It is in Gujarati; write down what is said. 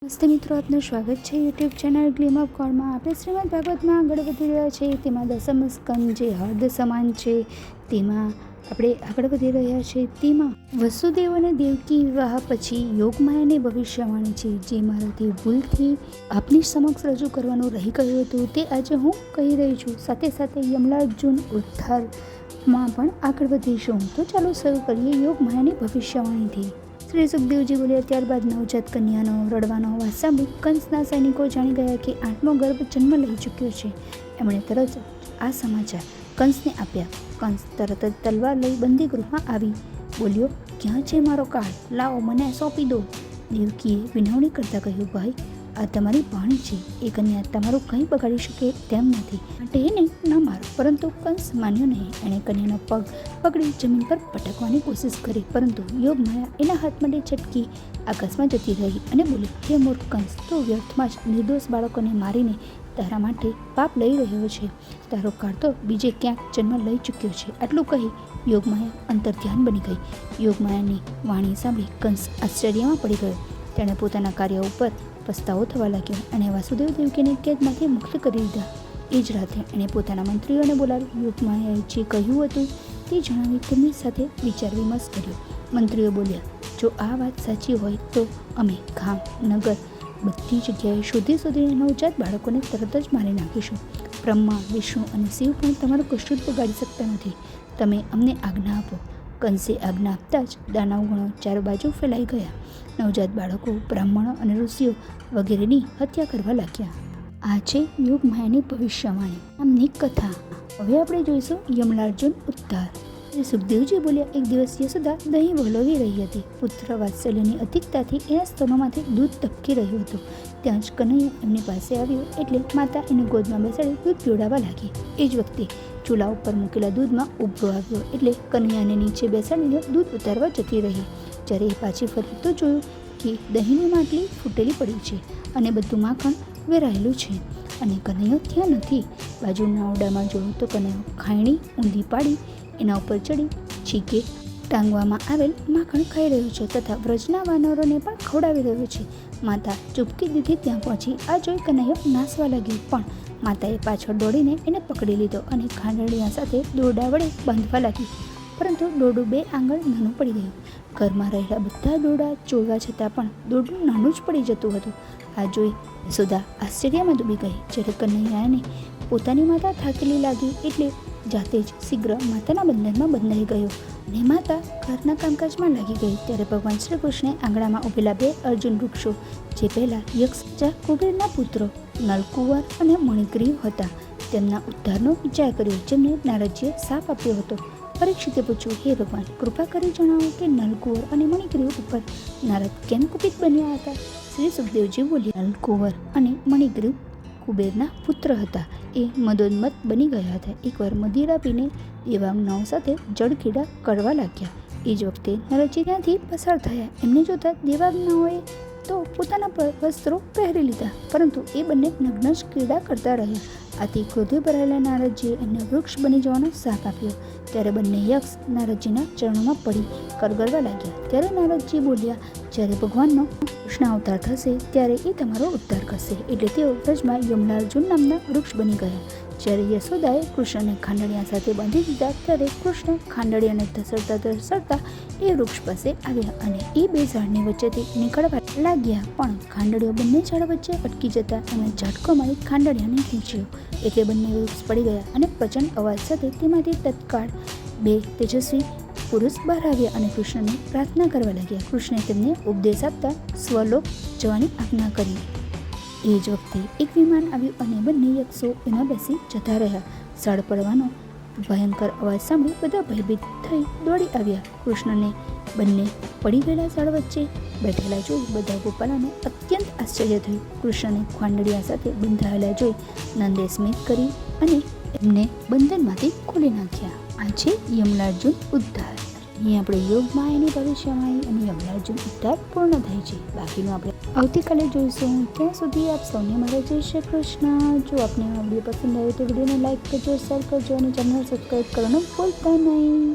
નમસ્તે મિત્રો, આપનું સ્વાગત છે યુટ્યુબ ચેનલ ગ્લીમ ઓફ ગોડમાં. આપણે શ્રીમદ ભાગવતમાં આગળ વધી રહ્યા છીએ. તેમાં દસમ સ્કંદ જે હર્દ સમાન છે તેમાં આપણે આગળ વધી રહ્યા છીએ. તેમાં વસુદેવ અને દેવકી વિવાહ પછી યોગમાયાની ભવિષ્યવાણી છે, જે મારાથી ભૂલથી આપની સમક્ષ રજૂ કરવાનું રહી ગયું હતું, તે આજે હું કહી રહી છું. સાથે સાથે યમલાર્જુન ઉદ્ધારમાં પણ આગળ વધીશું. તો ચાલો શરૂ કરીએ યોગમાયાની ભવિષ્યવાણીથી. શ્રી સુખદેવજી બોલ્યા. ત્યારબાદ નવજાત કન્યાનો રડવાનો અવાજ સાંભળી કંસના સૈનિકો જાણી ગયા કે 8મો ગર્ભ જન્મ લઈ ચૂક્યો છે. એમણે તરત આ સમાચાર કંસને આપ્યા. કંસ તરત જ તલવાર લઈ બંદી ગૃહમાં આવી બોલ્યો, ક્યાં છે મારો કાળ? લાવો, મને સોંપી દો. દેવકીએ વિનવણી કરતાં કહ્યું, ભાઈ, આ તમારી ભાણી છે. એ કન્યા તમારું કંઈ બગાડી શકે તેમ નથી, માટે એને ન મારો. પરંતુ કંસ માન્યો નહીં. એણે કન્યાનો પગ પકડી જમીન પર પટકવાની કોશિશ કરી, પરંતુ યોગમાયા એના હાથમાંથી છટકી આકાશમાં જતી રહી અને બોલી, હે મૂર્ખ કંસ, તું વ્યર્થમાં જ નિર્દોષ બાળકોને મારીને તારા માટે પાપ લઈ રહ્યો છે. તારો કાળ તો બીજે ક્યાંક જન્મ લઈ ચૂક્યો છે. આટલું કહી યોગમાયા અંતર્ધ્યાન બની ગઈ. યોગમાયાની વાણી સાંભળી કંસ આશ્ચર્યમાં પડી ગયો. તેણે પોતાના કાર્ય ઉપર પસ્તાવો થવા લાગ્યો અને વાસુદેવ દેવકીને કેદમાંથી મુક્ત કરી દીધા. એ જ રાતે એણે પોતાના મંત્રીઓને બોલાવી યોગમાયાએ જે કહ્યું હતું તે જણાવી તેમની સાથે વિચાર વિમર્શ કર્યો. મંત્રીઓ બોલ્યા, જો આ વાત સાચી હોય તો અમે ગામ, નગર, બધી જગ્યાએ શોધીને નવજાત બાળકોને તરત જ મારી નાખીશું. બ્રહ્મા, વિષ્ણુ અને શિવ પણ તમારું કશું જ બગાડી શકતા નથી. તમે અમને આજ્ઞા આપો. કંસે આજ્ઞા આપતા જ દાનવગણો ચારે બાજુ ફેલાઈ ગયા. નવજાત બાળકો, બ્રાહ્મણો અને ઋષિઓ વગેરેની હત્યા કરવા લાગ્યા. આ છે યોગમાયાની ભવિષ્યવાણી નામની કથા. હવે આપણે જોઈશું યમલાર્જુન ઉદ્ધાર. શ્રી સુખદેવજી બોલ્યા. એક દિવસ યશોદા દહીં વલોવી રહી હતી. પુત્ર વાત્સલ્યની અધિકતાથી એના સ્તનોમાંથી દૂધ ટપકી રહ્યું હતું. ત્યાં જ કનૈયો એમની પાસે આવ્યો એટલે માતા એને ગોદમાં બેસાડી દૂધ પીવડાવવા લાગી. એ જ વખતે ચૂલા ઉપર મૂકેલા દૂધમાં ઉભરો આવ્યો એટલે કનૈયાને નીચે બેસાડીને દૂધ ઉતારવા જતી રહી. જ્યારે એ પાછી ફરી તો જોયું કે દહીંની માટલી ફૂટેલી પડી છે અને બધું માખણ વેરાયેલું છે અને કનૈયો ત્યાં નથી. બાજુના ઓરડામાં જોયું તો કનૈયો ખાયણી ઊંધી પાડી એના ઉપર ચડી છીકે ટાંગવામાં આવેલ માખણ ખાઈ રહ્યો છે તથા વ્રજના વાનરોને પણ ખવડાવી રહ્યો છે. માતા ચૂપકી દીધી ત્યાં પહોંચી આ જોઈ કનૈયો નાસવા લાગ્યો, પણ માતાએ પાછળ દોડીને એને પકડી લીધો અને ખાંડણીયા સાથે દોરડા વડે બાંધવા લાગી. પરંતુ દોરડું 2 આંગળ નાનું પડી ગયું. ઘરમાં રહેલા બધા દોરડા ચોળવા છતાં પણ દોરડું નાનું જ પડી જતું હતું. આ જોઈ યશોદા આશ્ચર્યમાં ડૂબી ગઈ. જ્યારે કનૈયાને પોતાની માતા થાકેલી લાગી એટલે જાતે જ શીઘ્ર માતાના બંધનમાં બંધાઈ ગયો અને માતા ઘરના કામકાજમાં લાગી ગઈ. ત્યારે ભગવાન શ્રી કૃષ્ણે આંગણામાં ઉભેલા 2 અર્જુન વૃક્ષો, જે પહેલા યક્ષ કુબેરના પુત્રો નલકુંવર અને મણિગ્રીવ હતા, તેમના ઉદ્ધારનો વિચાર કર્યો, જેમને નારદજીએ શાપ આપ્યો હતો. પરીક્ષિતે પૂછ્યું, હે ભગવાન, કૃપા કરી જણાવો કે નલકુંવર અને મણિગ્રીવ ઉપર નારદ કેમ કુપિત બન્યા હતા? શ્રી સુખદેવજી બોલ્યા, નલકુંવર અને મણિગ્રીવ કુબેરના પુત્ર હતા. એ મદોન્મત્ત બની ગયા હતા. એકવાર મદિરા પીને દેવાંગનાઓ સાથે જળક્રીડા કરવા લાગ્યા. એ જ વખતે નારદજી ત્યાંથી પસાર થયા. એમને જોતા દેવાંગનાઓએ તો પોતાના વસ્ત્રો પહેરી લીધા, પરંતુ એ બંને નગ્ન જ ક્રીડા કરતા રહ્યા. આથી ક્રોધે ભરાયેલા નારદજીએ એમને વૃક્ષ બની જવાનો શાપ આપ્યો. ત્યારે બંને યક્ષ નારદજીના ચરણોમાં પડી કરગરવા લાગ્યા. ત્યારે નારદજી બોલ્યા, જ્યારે ભગવાનનો કૃષ્ણ અવતાર થશે ત્યારે એ તમારો ઉદ્ધાર કરશે. એટલે તેઓ વ્રજમાં યમલાર્જુન નામના વૃક્ષ બની ગયા. જ્યારે યશોદાએ કૃષ્ણને ખાંડણિયા સાથે બાંધી દીધા ત્યારે કૃષ્ણ ખાંડણિયાને ધસડતા એ વૃક્ષ પાસે આવ્યા અને એ 2 ઝાડની વચ્ચેથી નીકળવા લાગ્યા. પણ ખાંડણીઓ બંને ઝાડ વચ્ચે અટકી જતા એમણે ઝાટકો મારી ખાંડણિયાને ખેંચ્યો એટલે બંને વૃક્ષ પડી ગયા અને પ્રચંડ અવાજ સાથે તેમાંથી તત્કાળ 2 તેજસ્વી પુરુષ બહાર આવ્યા અને કૃષ્ણને પ્રાર્થના કરવા લાગ્યા. કૃષ્ણે તેમને ઉપદેશ આપતા સ્વલોક જવાની આજ્ઞા કરી. એ જ વખતે એક વિમાન આવ્યું અને બંને યક્ષો એમાં બેસી જતા રહ્યા. ઝાડ પડવાનો ભયંકર અવાજ સાંભળી બધા ભયભીત થઈ દોડી આવ્યા. કૃષ્ણને બંને પડી ગયેલા ઝાડ વચ્ચે બેઠેલા જોઈ બધા ગોપાલોને અત્યંત આશ્ચર્ય થયું. કૃષ્ણને ખાંડણીયા સાથે બંધાયેલા જોઈ નંદે સ્મિત કરી અને એમને બંધનમાંથી ખોલી નાખ્યા. આ છે યમલાર્જુન ઉદ્ધાર. અહીં આપણે યોગમાયાની ભવિષ્યવાણી અને યમલાર્જુન ઉદ્ધાર પૂર્ણ થાય છે. બાકીનું આપણે આવતીકાલે જોઈશું. ત્યાં સુધી આપ સૌને મારા જય શ્રી કૃષ્ણ. જો આપને આ વિડીયો પસંદ આવ્યો તો વિડીયોને લાઈક કરજો, શેર કરજો અને ચેનલ સબસ્ક્રાઈબ કરવાનું ભૂલતા નહીં.